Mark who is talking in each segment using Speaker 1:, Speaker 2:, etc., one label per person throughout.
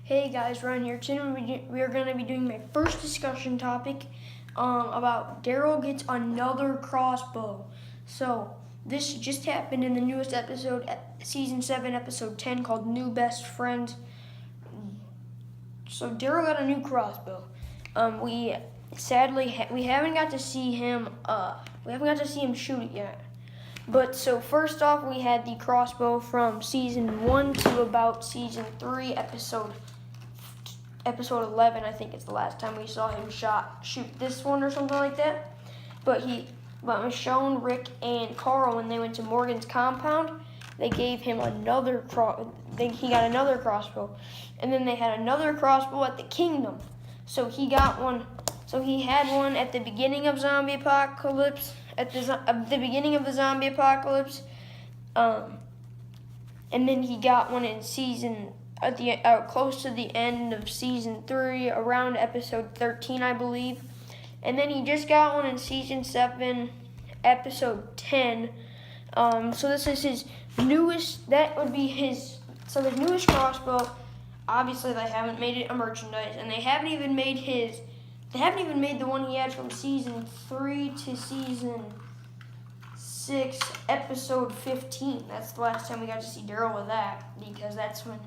Speaker 1: Hey guys, Ryan here. Today we are going to be doing my first discussion topic about Daryl gets another crossbow. So this just happened in the newest episode, season 7, episode 10, called New Best Friend. So Daryl got a new crossbow. We haven't got to see him. Shoot it yet. But so first off, we had the crossbow from season 1 to about season 3, episode 11. I think it's the last time we saw him shoot this one or something like that. But Michonne, Rick, and Carl, when they went to Morgan's compound, they gave him another he got another crossbow, and then they had another crossbow at the Kingdom. So he got one. So he had one at the beginning of Zombie Apocalypse. At the beginning of the zombie apocalypse, and then he got one in close to the end of season 3, around episode 13, I believe, and then he just got one in season 7, episode 10. So this is his newest. That would be his. So his newest crossbow. Obviously, they haven't made it a merchandise, and they haven't even made his. They haven't even made the one he had from season 3 to season 6, episode 15. That's the last time we got to see Daryl with that, because that's when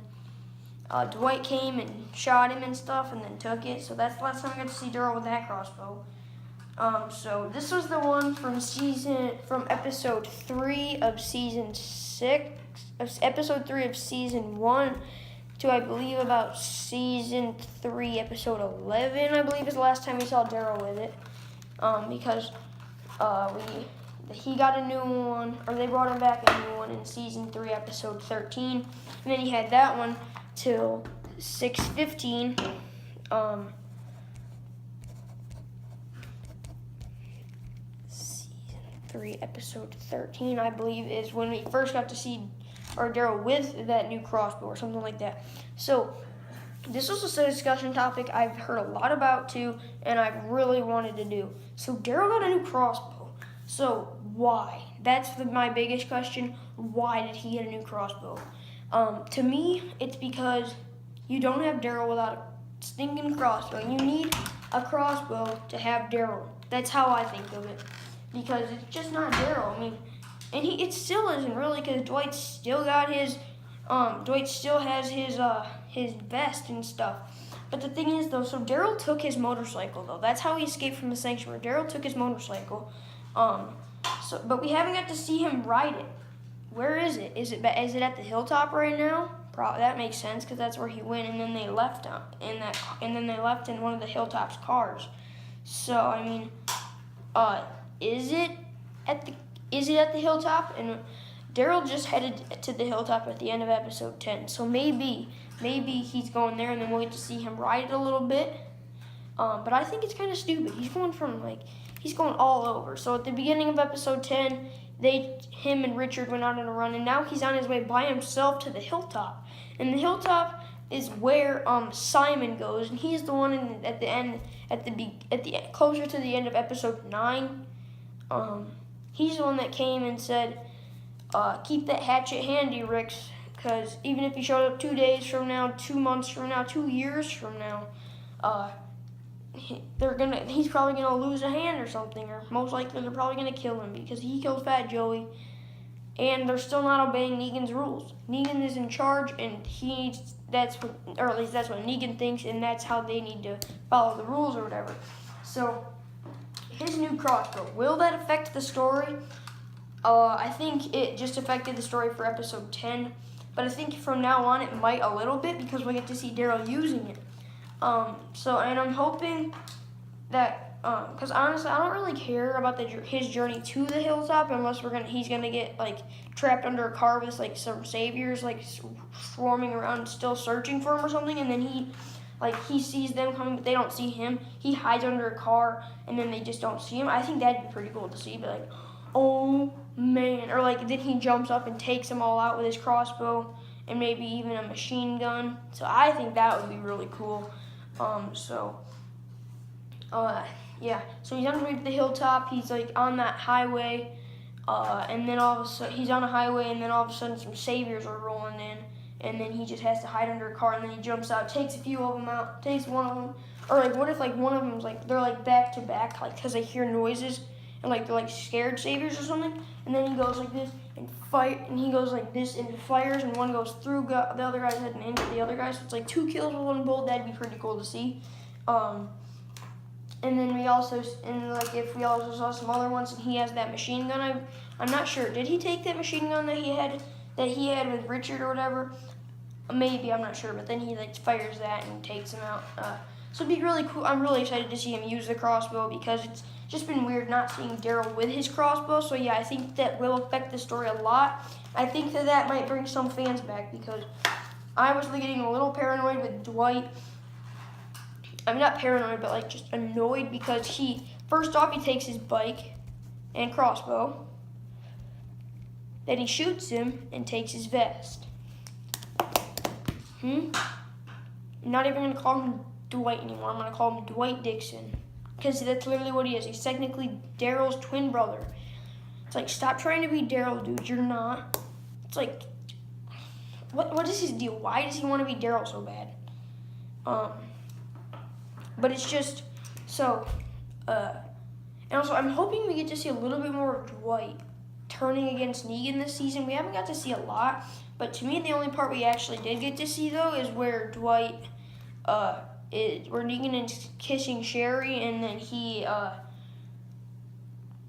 Speaker 1: Dwight came and shot him and stuff and then took it. So that's the last time we got to see Daryl with that crossbow. So this was the one from episode 3 of season 6, episode 3 of season 1. To I believe about season 3, episode 11, I believe is the last time we saw Daryl with it, because he got a new one, or they brought him back a new one in season 3, episode 13, and then he had that one till 6/15. Season 3, episode 13, I believe, is when we first got to see Daryl with that new crossbow or something like that. So this was a discussion topic I've heard a lot about too, and I've really wanted to do. So Daryl got a new crossbow. So why? That's my biggest question. Why did he get a new crossbow? To me, it's because you don't have Daryl without a stinking crossbow. You need a crossbow to have Daryl. That's how I think of it, because it's just not Daryl. I mean. And it still isn't really, because Dwight still got his, Dwight still has his vest and stuff. But the thing is, though, so Daryl took his motorcycle, though. That's how he escaped from the sanctuary. Daryl took his motorcycle. But we haven't got to see him ride it. Where is it? Is it at the hilltop right now? That makes sense, because that's where he went, and then they left in one of the hilltop's cars. So I mean, is it at the hilltop? And Daryl just headed to the hilltop at the end of episode 10. So maybe he's going there, and then we'll get to see him ride it a little bit. But I think it's kind of stupid. He's going all over. So at the beginning of episode 10, him and Richard went out on a run, and now he's on his way by himself to the hilltop. And the hilltop is where Simon goes, and he's the one at the end, closer to the end of episode 9. He's the one that came and said, keep that hatchet handy, Rick, because even if he showed up 2 days from now, 2 months from now, 2 years from now, he's probably gonna lose a hand or something, or most likely they're probably gonna kill him, because he killed Fat Joey, and they're still not obeying Negan's rules. Negan is in charge, and or at least that's what Negan thinks, and that's how they need to follow the rules or whatever. So his new crossbow, will that affect the story? I think it just affected the story for episode 10, but I think from now on it might a little bit, because we get to see Daryl using it. And I'm hoping that, because honestly, I don't really care about his journey to the hilltop unless he's gonna get trapped under a car with some saviors swarming around, still searching for him or something, and then he sees them coming, but they don't see him. He hides under a car, and then they just don't see him. I think that'd be pretty cool to see, but oh man. Or then he jumps up and takes them all out with his crossbow, and maybe even a machine gun. So I think that would be really cool. Yeah. So he's on the way to the hilltop. He's on that highway, and then all of a sudden he's on a highway, and then all of a sudden some saviors are rolling in, and then he just has to hide under a car, and then he jumps out, takes a few of them out, takes one of them, or like what if like one of them's like they're like back to back, like because they hear noises and like they're like scared saviors or something, and then he goes like this and fight, and he goes like this and fires, and one goes through the other guy's head and into the other guy, so it's like 2 kills with 1 bullet. That'd be pretty cool to see. And then we also, and like if we also saw some other ones, and he has that machine gun. I'm not sure. Did he take that machine gun that he had with Richard or whatever? Maybe, I'm not sure. But then he like fires that and takes him out. So it'd be really cool. I'm really excited to see him use the crossbow because it's just been weird not seeing Daryl with his crossbow. So yeah, I think that will affect the story a lot. I think that might bring some fans back because I was getting a little paranoid with Dwight. I'm not paranoid, but like just annoyed because first off, he takes his bike and crossbow. Then he shoots him and takes his vest. I'm not even going to call him Dwight anymore. I'm going to call him Dwight Dixon because that's literally what he is. He's technically Daryl's twin brother. It's like, stop trying to be Daryl, dude. You're not. It's like, what is his deal? Why does he want to be Daryl so bad? But it's just, so, and also I'm hoping we get to see a little bit more of Dwight turning against Negan this season. We haven't got to see a lot, but to me the only part we actually did get to see though is where Dwight, where Negan is kissing Sherry, and then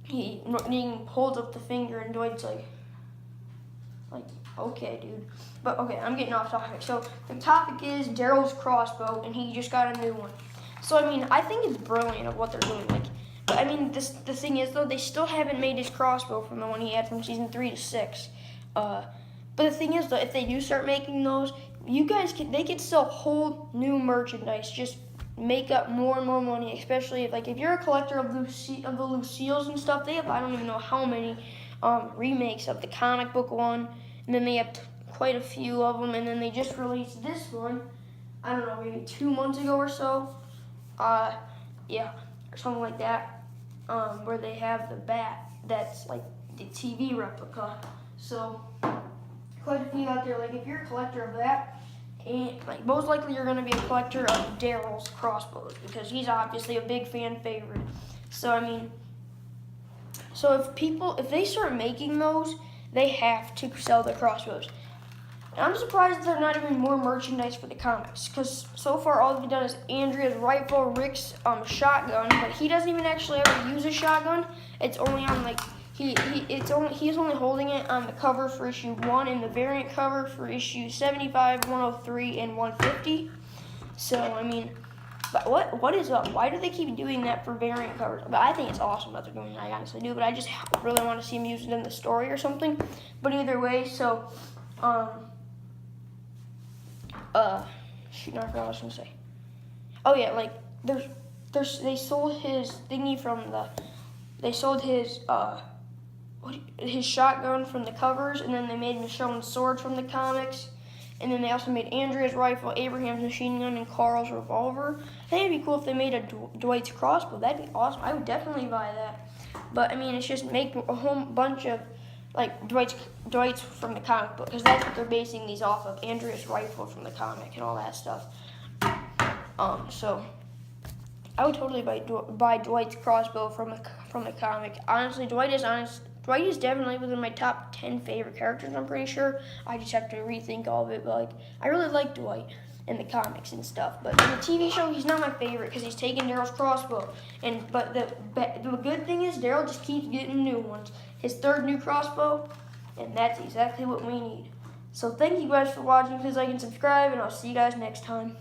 Speaker 1: Negan holds up the finger and Dwight's like, okay, dude. But okay, I'm getting off topic. So the topic is Daryl's crossbow, and he just got a new one. So, I mean, I think it's brilliant of what they're doing. Like, but I mean, the thing is, though, they still haven't made his crossbow from the one he had from season 3 to 6. But the thing is, though, if they do start making those, they could sell whole new merchandise, just make up more and more money, especially if you're a collector of the Lucille's and stuff. They have, I don't even know how many remakes of the comic book one, and then they have quite a few of them, and then they just released this one, I don't know, maybe 2 months ago or so. Yeah, or something like that, where they have the bat that's like the TV replica. So, quite a few out there. Like, if you're a collector of that, and like most likely you're gonna be a collector of Daryl's crossbows because he's obviously a big fan favorite. So I mean, if they start making those, they have to sell the crossbows. And I'm surprised there's not even more merchandise for the comics, because so far all they've done is Andrea's rifle, Rick's shotgun, but he doesn't even actually ever use a shotgun. It's only on like he's only holding it on the cover for issue 1 and the variant cover for issue 75, 103, and 150. So I mean, but what is up? Why do they keep doing that for variant covers? But I think it's awesome that they're doing that. I honestly do, but I just really want to see him use it in the story or something. But either way, so shoot, I forgot what I was gonna say. Oh yeah, like they sold his thingy they sold his shotgun from the covers, and then they made Michonne's sword from the comics, and then they also made Andrea's rifle, Abraham's machine gun, and Carl's revolver. I think it'd be cool if they made a Dwight's crossbow. That'd be awesome. I would definitely buy that. But I mean, it's just make a whole bunch of like Dwight's from the comic book, because that's what they're basing these off of. Andrea's rifle from the comic and all that stuff. So I would totally buy Dwight's crossbow from the comic. Honestly, Dwight is definitely within my top 10 favorite characters, I'm pretty sure. I just have to rethink all of it, but like, I really like Dwight in the comics and stuff. But in the TV show, he's not my favorite because he's taking Daryl's crossbow. But the good thing is Daryl just keeps getting new ones. His 3rd new crossbow, and that's exactly what we need. So thank you guys for watching. Please like and subscribe, and I'll see you guys next time.